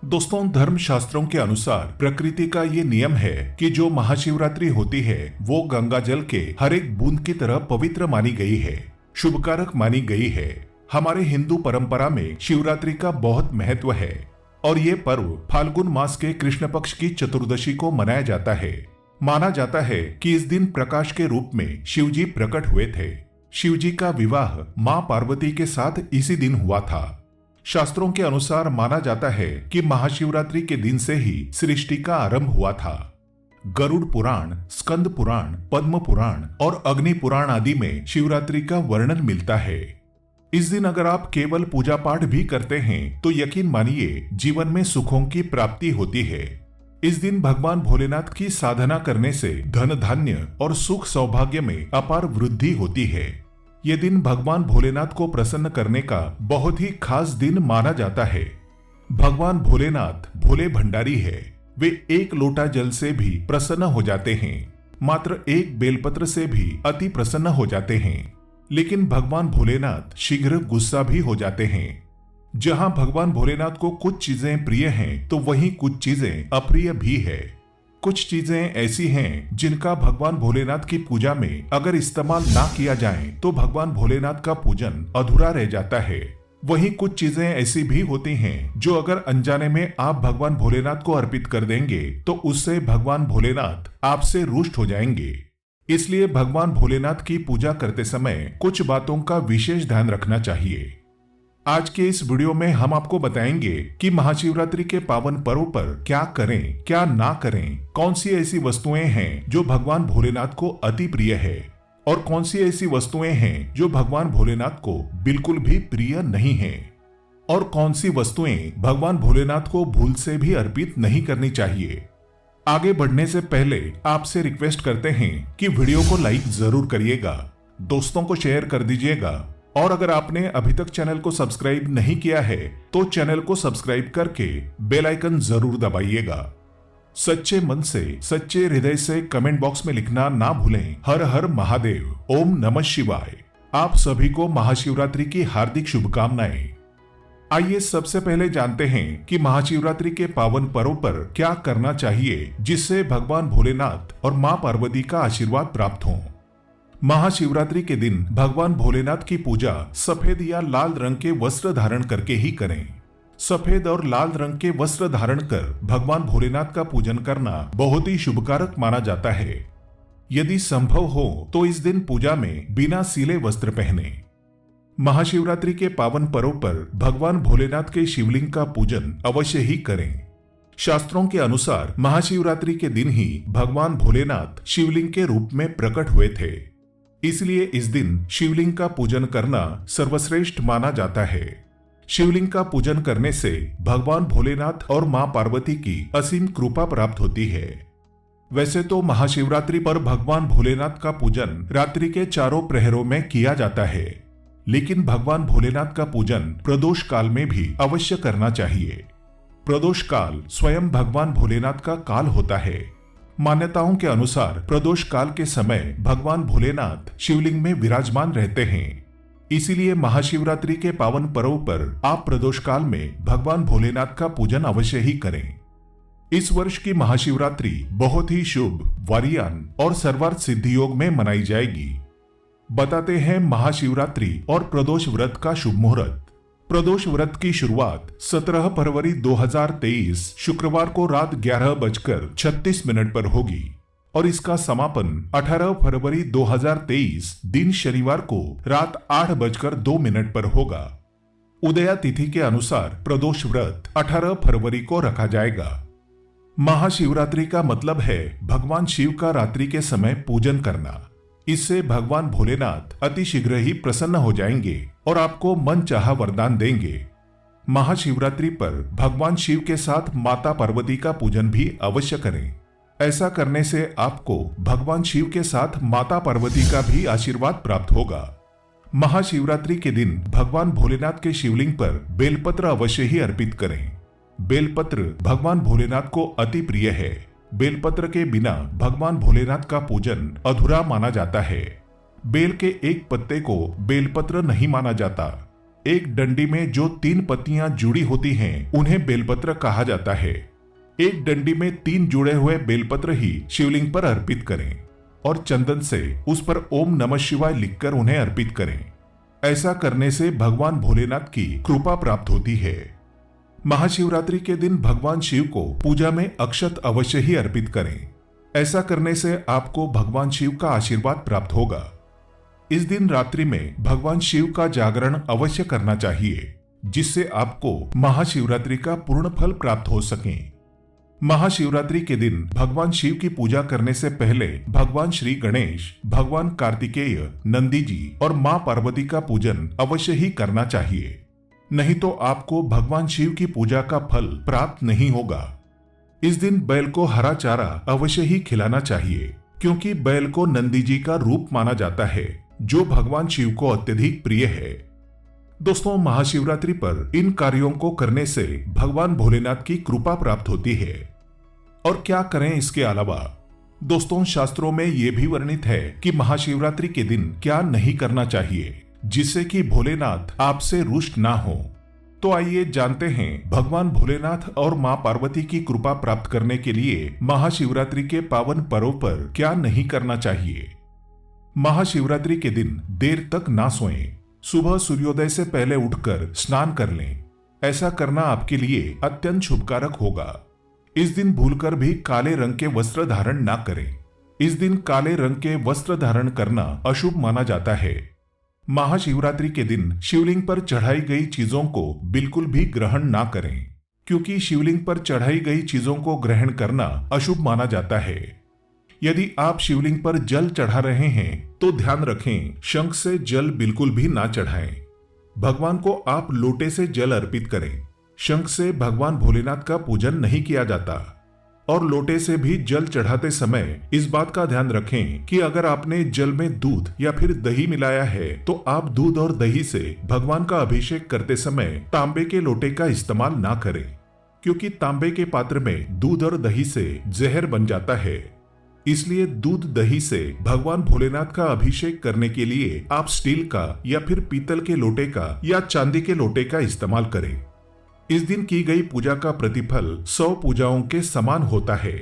दोस्तों, धर्म शास्त्रों के अनुसार प्रकृति का ये नियम है कि जो महाशिवरात्रि होती है वो गंगा जल के हर एक बूंद की तरह पवित्र मानी गई है, शुभकारक मानी गई है। हमारे हिंदू परंपरा में शिवरात्रि का बहुत महत्व है और ये पर्व फाल्गुन मास के कृष्ण पक्ष की चतुर्दशी को मनाया जाता है। माना जाता है कि इस दिन प्रकाश के रूप में शिवजी प्रकट हुए थे। शिवजी का विवाह मां पार्वती के साथ इसी दिन हुआ था। शास्त्रों के अनुसार माना जाता है कि महाशिवरात्रि के दिन से ही सृष्टि का आरंभ हुआ था। गरुड़ पुराण, स्कंद पुराण, पद्म पुराण और अग्नि पुराण आदि में शिवरात्रि का वर्णन मिलता है। इस दिन अगर आप केवल पूजा पाठ भी करते हैं तो यकीन मानिए जीवन में सुखों की प्राप्ति होती है। इस दिन भगवान भोलेनाथ की साधना करने से धन धान्य और सुख सौभाग्य में अपार वृद्धि होती है। ये दिन भगवान भोलेनाथ को प्रसन्न करने का बहुत ही खास दिन माना जाता है। भगवान भोलेनाथ भोले भंडारी है। वे एक लोटा जल से भी प्रसन्न हो जाते हैं, मात्र एक बेलपत्र से भी अति प्रसन्न हो जाते हैं। लेकिन भगवान भोलेनाथ शीघ्र गुस्सा भी हो जाते हैं। जहां भगवान भोलेनाथ को कुछ चीजें प्रिय हैं तो वहीं कुछ चीजें अप्रिय भी है। कुछ चीजें ऐसी हैं जिनका भगवान भोलेनाथ की पूजा में अगर इस्तेमाल ना किया जाए तो भगवान भोलेनाथ का पूजन अधूरा रह जाता है। वहीं कुछ चीजें ऐसी भी होती हैं जो अगर अनजाने में आप भगवान भोलेनाथ को अर्पित कर देंगे तो उससे भगवान भोलेनाथ आपसे रुष्ट हो जाएंगे। इसलिए भगवान भोलेनाथ की पूजा करते समय कुछ बातों का विशेष ध्यान रखना चाहिए। आज के इस वीडियो में हम आपको बताएंगे कि महाशिवरात्रि के पावन पर्व पर क्या करें, क्या ना करें, कौन सी ऐसी वस्तुएं हैं जो भगवान भोलेनाथ को अति प्रिय है और कौन सी ऐसी वस्तुएं हैं जो भगवान भोलेनाथ को बिल्कुल भी प्रिय नहीं है और कौन सी वस्तुएं भगवान भोलेनाथ को भूल से भी अर्पित नहीं करनी चाहिए। आगे बढ़ने से पहले आपसे रिक्वेस्ट करते हैं कि वीडियो को लाइक जरूर करिएगा, दोस्तों को शेयर कर दीजिएगा और अगर आपने अभी तक चैनल को सब्सक्राइब नहीं किया है तो चैनल को सब्सक्राइब करके बेल आइकन जरूर दबाइएगा। सच्चे मन से, सच्चे हृदय से कमेंट बॉक्स में लिखना ना भूलें, हर हर महादेव, ओम नमः शिवाय। आप सभी को महाशिवरात्रि की हार्दिक शुभकामनाएं। आइए सबसे पहले जानते हैं कि महाशिवरात्रि के पावन पर्व पर क्या करना चाहिए जिससे भगवान भोलेनाथ और मां पार्वती का आशीर्वाद प्राप्त हो। महाशिवरात्रि के दिन भगवान भोलेनाथ की पूजा सफेद या लाल रंग के वस्त्र धारण करके ही करें। सफेद और लाल रंग के वस्त्र धारण कर भगवान भोलेनाथ का पूजन करना बहुत ही शुभकारक माना जाता है। यदि संभव हो तो इस दिन पूजा में बिना सिले वस्त्र पहने। महाशिवरात्रि के पावन पर्व पर भगवान भोलेनाथ के शिवलिंग का पूजन अवश्य ही करें। शास्त्रों के अनुसार महाशिवरात्रि के दिन ही भगवान भोलेनाथ शिवलिंग के रूप में प्रकट हुए थे। इसलिए इस दिन शिवलिंग का पूजन करना सर्वश्रेष्ठ माना जाता है। शिवलिंग का पूजन करने से भगवान भोलेनाथ और मां पार्वती की असीम कृपा प्राप्त होती है। वैसे तो महाशिवरात्रि पर भगवान भोलेनाथ का पूजन रात्रि के चारों प्रहरों में किया जाता है, लेकिन भगवान भोलेनाथ का पूजन प्रदोष काल में भी अवश्य करना चाहिए। प्रदोष काल स्वयं भगवान भोलेनाथ का काल होता है। मान्यताओं के अनुसार प्रदोष काल के समय भगवान भोलेनाथ शिवलिंग में विराजमान रहते हैं। इसीलिए महाशिवरात्रि के पावन पर्व पर आप प्रदोष काल में भगवान भोलेनाथ का पूजन अवश्य ही करें। इस वर्ष की महाशिवरात्रि बहुत ही शुभ, वारियान और सर्वार्थ सिद्धि योग में मनाई जाएगी। बताते हैं महाशिवरात्रि और प्रदोष व्रत का शुभ मुहूर्त। प्रदोष व्रत की शुरुआत 17 फरवरी 2023 शुक्रवार को रात 11:36 पर होगी और इसका समापन 18 फरवरी 2023 दिन शनिवार को रात 8:02 पर होगा। उदया तिथि के अनुसार प्रदोष व्रत 18 फरवरी को रखा जाएगा। महाशिवरात्रि का मतलब है भगवान शिव का रात्रि के समय पूजन करना। इससे भगवान भोलेनाथ अति शीघ्र ही प्रसन्न हो जाएंगे और आपको मन चाहा वरदान देंगे। महाशिवरात्रि पर भगवान शिव के साथ माता पार्वती का पूजन भी अवश्य करें। ऐसा करने से आपको भगवान शिव के साथ माता पार्वती का भी आशीर्वाद प्राप्त होगा। महाशिवरात्रि के दिन भगवान भोलेनाथ के शिवलिंग पर बेलपत्र अवश्य ही अर्पित करें। बेलपत्र भगवान भोलेनाथ को अति प्रिय है। बेलपत्र के बिना भगवान भोलेनाथ का पूजन अधूरा माना जाता है। बेल के एक पत्ते को बेलपत्र नहीं माना जाता। एक डंडी में जो 3 पत्तियां जुड़ी होती हैं उन्हें बेलपत्र कहा जाता है। एक डंडी में 3 जुड़े हुए बेलपत्र ही शिवलिंग पर अर्पित करें और चंदन से उस पर ओम नमः शिवाय लिखकर उन्हें अर्पित करें। ऐसा करने से भगवान भोलेनाथ की कृपा प्राप्त होती है। महाशिवरात्रि के दिन भगवान शिव को पूजा में अक्षत अवश्य ही अर्पित करें। ऐसा करने से आपको भगवान शिव का आशीर्वाद प्राप्त होगा। इस दिन रात्रि में भगवान शिव का जागरण अवश्य करना चाहिए, जिससे आपको महाशिवरात्रि का पूर्ण फल प्राप्त हो सके। महाशिवरात्रि के दिन भगवान शिव की पूजा करने से पहले भगवान श्री गणेश, भगवान कार्तिकेय, नंदी जी और मां पार्वती का पूजन अवश्य ही करना चाहिए। नहीं तो आपको भगवान शिव की पूजा का फल प्राप्त नहीं होगा। इस दिन बैल को हरा चारा अवश्य ही खिलाना चाहिए, क्योंकि बैल को नंदी जी का रूप माना जाता है, जो भगवान शिव को अत्यधिक प्रिय है। दोस्तों, महाशिवरात्रि पर इन कार्यों को करने से भगवान भोलेनाथ की कृपा प्राप्त होती है। और क्या करें इसके अलावा? दोस्तों, शास्त्रों में यह भी वर्णित है कि महाशिवरात्रि के दिन क्या नहीं करना चाहिए, जिससे कि भोलेनाथ आपसे रुष्ट ना हो। तो आइए जानते हैं भगवान भोलेनाथ और मां पार्वती की कृपा प्राप्त करने के लिए महाशिवरात्रि के पावन पर्व पर क्या नहीं करना चाहिए। महाशिवरात्रि के दिन देर तक ना सोएं। सुबह सूर्योदय से पहले उठकर स्नान कर लें। ऐसा करना आपके लिए अत्यंत शुभकारक होगा। इस दिन भूलकर भी काले रंग के वस्त्र धारण ना करें। इस दिन काले रंग के वस्त्र धारण करना अशुभ माना जाता है। महाशिवरात्रि के दिन शिवलिंग पर चढ़ाई गई चीजों को बिल्कुल भी ग्रहण ना करें, क्योंकि शिवलिंग पर चढ़ाई गई चीजों को ग्रहण करना अशुभ माना जाता है। यदि आप शिवलिंग पर जल चढ़ा रहे हैं तो ध्यान रखें, शंख से जल बिल्कुल भी ना चढ़ाएं। भगवान को आप लोटे से जल अर्पित करें। शंख से भगवान भोलेनाथ का पूजन नहीं किया जाता। और लोटे से भी जल चढ़ाते समय इस बात का ध्यान रखें कि अगर आपने जल में दूध या फिर दही मिलाया है तो आप दूध और दही से भगवान का अभिषेक करते समय तांबे के लोटे का इस्तेमाल ना करें, क्योंकि तांबे के पात्र में दूध और दही से जहर बन जाता है। इसलिए दूध दही से भगवान भोलेनाथ का अभिषेक करने के लिए आप स्टील का या फिर पीतल के लोटे का या चांदी के लोटे का इस्तेमाल करें। इस दिन की गई पूजा का प्रतिफल 100 पूजाओं के समान होता है।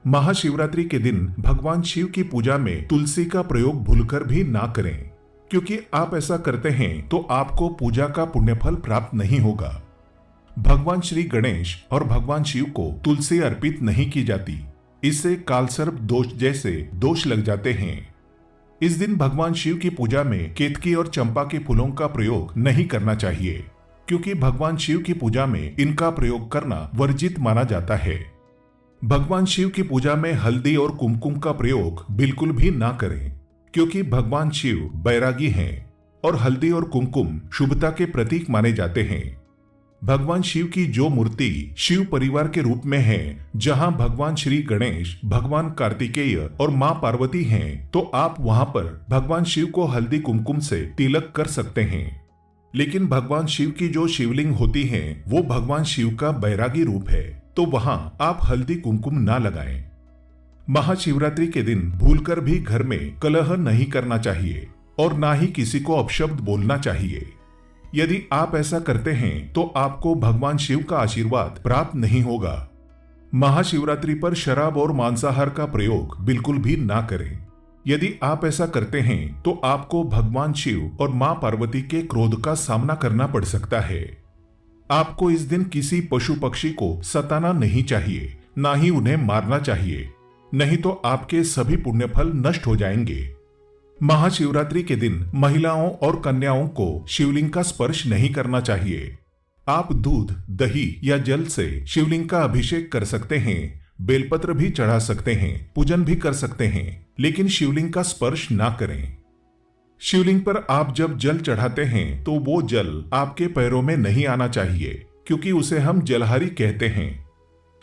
महाशिवरात्रि के दिन भगवान शिव की पूजा में तुलसी का प्रयोग भूलकर भी ना करें, क्योंकि आप ऐसा करते हैं तो आपको पूजा का पुण्यफल प्राप्त नहीं होगा। भगवान श्री गणेश और भगवान शिव को तुलसी अर्पित नहीं की जाती। इससे कालसर्प दोष जैसे दोष लग जाते हैं। इस दिन भगवान शिव की पूजा में केतकी और चंपा के फूलों का प्रयोग नहीं करना चाहिए, क्योंकि भगवान शिव की पूजा में इनका प्रयोग करना वर्जित माना जाता है। भगवान शिव की पूजा में हल्दी और कुमकुम का प्रयोग बिल्कुल भी ना करें, क्योंकि भगवान शिव बैरागी हैं और हल्दी और कुमकुम शुभता के प्रतीक माने जाते हैं। भगवान शिव की जो मूर्ति शिव परिवार के रूप में है, जहां भगवान श्री गणेश, भगवान कार्तिकेय और मां पार्वती हैं, तो आप वहां पर भगवान शिव को हल्दी कुमकुम से तिलक कर सकते हैं। लेकिन भगवान शिव की जो शिवलिंग होती है वो भगवान शिव का बैरागी रूप है, तो वहां आप हल्दी कुमकुम ना लगाएं। महाशिवरात्रि के दिन भूलकर भी घर में कलह नहीं करना चाहिए और ना ही किसी को अपशब्द बोलना चाहिए। यदि आप ऐसा करते हैं तो आपको भगवान शिव का आशीर्वाद प्राप्त नहीं होगा। महाशिवरात्रि पर शराब और मांसाहार का प्रयोग बिल्कुल भी ना करें। यदि आप ऐसा करते हैं तो आपको भगवान शिव और मां पार्वती के क्रोध का सामना करना पड़ सकता है। आपको इस दिन किसी पशु पक्षी को सताना नहीं चाहिए, ना ही उन्हें मारना चाहिए, नहीं तो आपके सभी पुण्यफल नष्ट हो जाएंगे। महाशिवरात्रि के दिन महिलाओं और कन्याओं को शिवलिंग का स्पर्श नहीं करना चाहिए। आप दूध, दही या जल से शिवलिंग का अभिषेक कर सकते हैं, बेलपत्र भी चढ़ा सकते हैं, पूजन भी कर सकते हैं, लेकिन शिवलिंग का स्पर्श ना करें। शिवलिंग पर आप जब जल चढ़ाते हैं तो वो जल आपके पैरों में नहीं आना चाहिए, क्योंकि उसे हम जलहारी कहते हैं।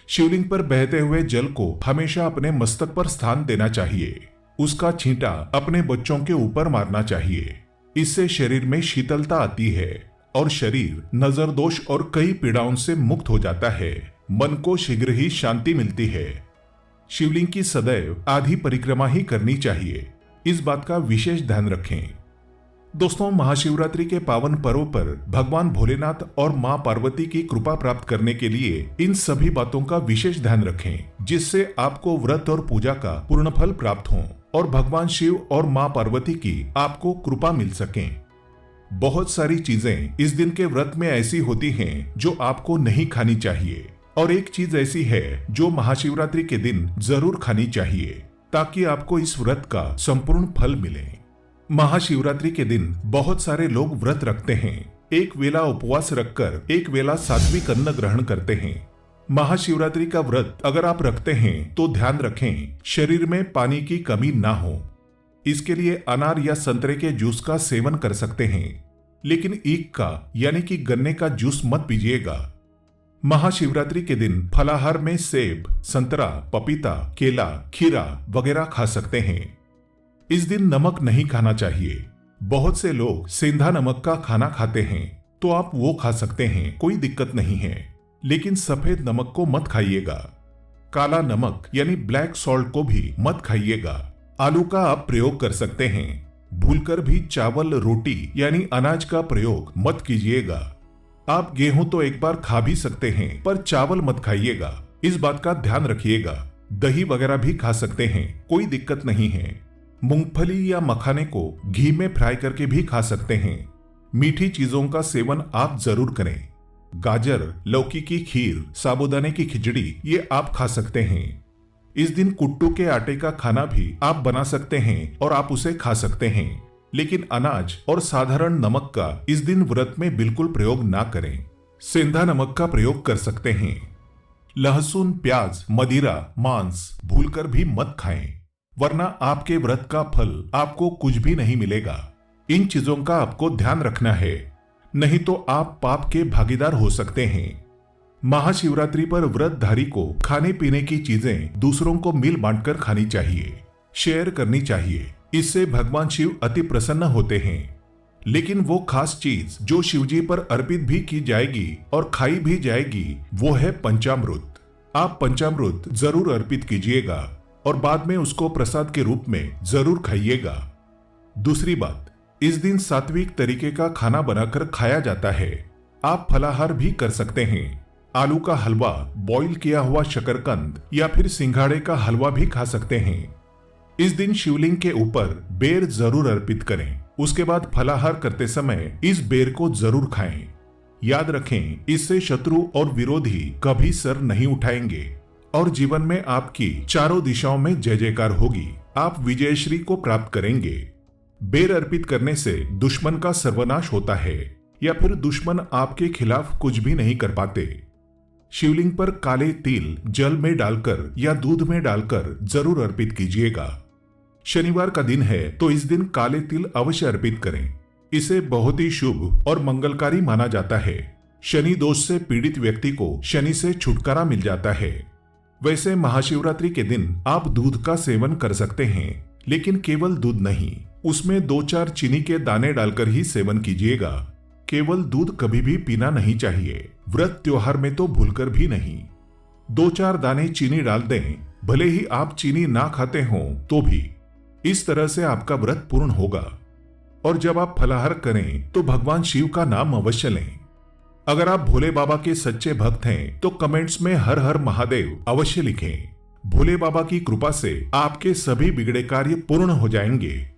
शिवलिंग पर बहते हुए जल को हमेशा अपने मस्तक पर स्थान देना चाहिए। उसका छींटा अपने बच्चों के ऊपर मारना चाहिए। इससे शरीर में शीतलता आती है और शरीर नजर दोष और कई पीड़ाओं से मुक्त हो जाता है। मन को शीघ्र ही शांति मिलती है। शिवलिंग की सदैव आधी परिक्रमा ही करनी चाहिए, इस बात का विशेष ध्यान रखें। दोस्तों, महाशिवरात्रि के पावन पर्व पर भगवान भोलेनाथ और मां पार्वती की कृपा प्राप्त करने के लिए इन सभी बातों का विशेष ध्यान रखें, जिससे आपको व्रत और पूजा का पूर्ण फल प्राप्त हो और भगवान शिव और मां पार्वती की आपको कृपा मिल सके। बहुत सारी चीजें इस दिन के व्रत में ऐसी होती हैं जो आपको नहीं खानी चाहिए, और एक चीज ऐसी है जो महाशिवरात्रि के दिन जरूर खानी चाहिए, ताकि आपको इस व्रत का संपूर्ण फल मिले। महाशिवरात्रि के दिन बहुत सारे लोग व्रत रखते हैं, एक वेला उपवास रखकर एक वेला सात्विक अन्न ग्रहण करते हैं। महाशिवरात्रि का व्रत अगर आप रखते हैं तो ध्यान रखें शरीर में पानी की कमी ना हो। इसके लिए अनार या संतरे के जूस का सेवन कर सकते हैं, लेकिन ईख का यानी कि गन्ने का जूस मत पीजिएगा। महाशिवरात्रि के दिन फलाहार में सेब, संतरा, पपीता, केला, खीरा वगैरह खा सकते हैं। इस दिन नमक नहीं खाना चाहिए। बहुत से लोग सेंधा नमक का खाना खाते हैं, तो आप वो खा सकते हैं, कोई दिक्कत नहीं है, लेकिन सफेद नमक को मत खाइएगा। काला नमक यानी ब्लैक सॉल्ट को भी मत खाइएगा। आलू का आप प्रयोग कर सकते हैं। भूलकर भी चावल, रोटी यानी अनाज का प्रयोग मत कीजिएगा। आप गेहूं तो एक बार खा भी सकते हैं, पर चावल मत खाइएगा, इस बात का ध्यान रखिएगा। दही वगैरह भी खा सकते हैं, कोई दिक्कत नहीं है। मूंगफली या मखाने को घी में फ्राई करके भी खा सकते हैं। मीठी चीजों का सेवन आप जरूर करें। गाजर, लौकी की खीर, साबूदाने की खिचड़ी ये आप खा सकते हैं। इस दिन कुट्टू के आटे का खाना भी आप बना सकते हैं और आप उसे खा सकते हैं, लेकिन अनाज और साधारण नमक का इस दिन व्रत में बिल्कुल प्रयोग ना करें। सेंधा नमक का प्रयोग कर सकते हैं। लहसुन, प्याज, मदिरा, मांस भूलकर भी मत खाएं, वरना आपके व्रत का फल आपको कुछ भी नहीं मिलेगा। इन चीजों का आपको ध्यान रखना है, नहीं तो आप पाप के भागीदार हो सकते हैं। महाशिवरात्रि पर व्रतधारी को खाने पीने की चीजें दूसरों को मिल बांटकर खानी चाहिए, शेयर करनी चाहिए। इससे भगवान शिव अति प्रसन्न होते हैं। लेकिन वो खास चीज जो शिवजी पर अर्पित भी की जाएगी और खाई भी जाएगी, वो है पंचामृत। आप पंचामृत जरूर अर्पित कीजिएगा और बाद में उसको प्रसाद के रूप में जरूर खाइएगा। दूसरी बात, इस दिन सात्विक तरीके का खाना बनाकर खाया जाता है। आप फलाहार भी कर सकते हैं। आलू का हलवा, बॉईल किया हुआ शकरकंद या फिर सिंघाड़े का हलवा भी खा सकते हैं। इस दिन शिवलिंग के ऊपर बेर जरूर अर्पित करें। उसके बाद फलाहार करते समय इस बेर को जरूर खाएं। याद रखें, इससे शत्रु और विरोधी कभी सर नहीं उठाएंगे और जीवन में आपकी चारों दिशाओं में जय जयकार होगी। आप विजयश्री को प्राप्त करेंगे। बेर अर्पित करने से दुश्मन का सर्वनाश होता है या फिर दुश्मन आपके खिलाफ कुछ भी नहीं कर पाते। शिवलिंग पर काले तिल जल में डालकर या दूध में डालकर जरूर अर्पित कीजिएगा। शनिवार का दिन है तो इस दिन काले तिल अवश्य अर्पित करें। इसे बहुत ही शुभ और मंगलकारी माना जाता है। शनि दोष से पीड़ित व्यक्ति को शनि से छुटकारा मिल जाता है। वैसे महाशिवरात्रि के दिन आप दूध का सेवन कर सकते हैं, लेकिन केवल दूध नहीं, उसमें 2-4 चीनी के दाने डालकर ही सेवन कीजिएगा। केवल दूध कभी भी पीना नहीं चाहिए, व्रत त्योहार में तो भूलकर भी नहीं। 2-4 दाने चीनी डाल दें, भले ही आप चीनी ना खाते हों तो भी। इस तरह से आपका व्रत पूर्ण होगा। और जब आप फलाहार करें तो भगवान शिव का नाम अवश्य लें। अगर आप भोले बाबा के सच्चे भक्त हैं तो कमेंट्स में हर हर महादेव अवश्य लिखें। भोले बाबा की कृपा से आपके सभी बिगड़े कार्य पूर्ण हो जाएंगे।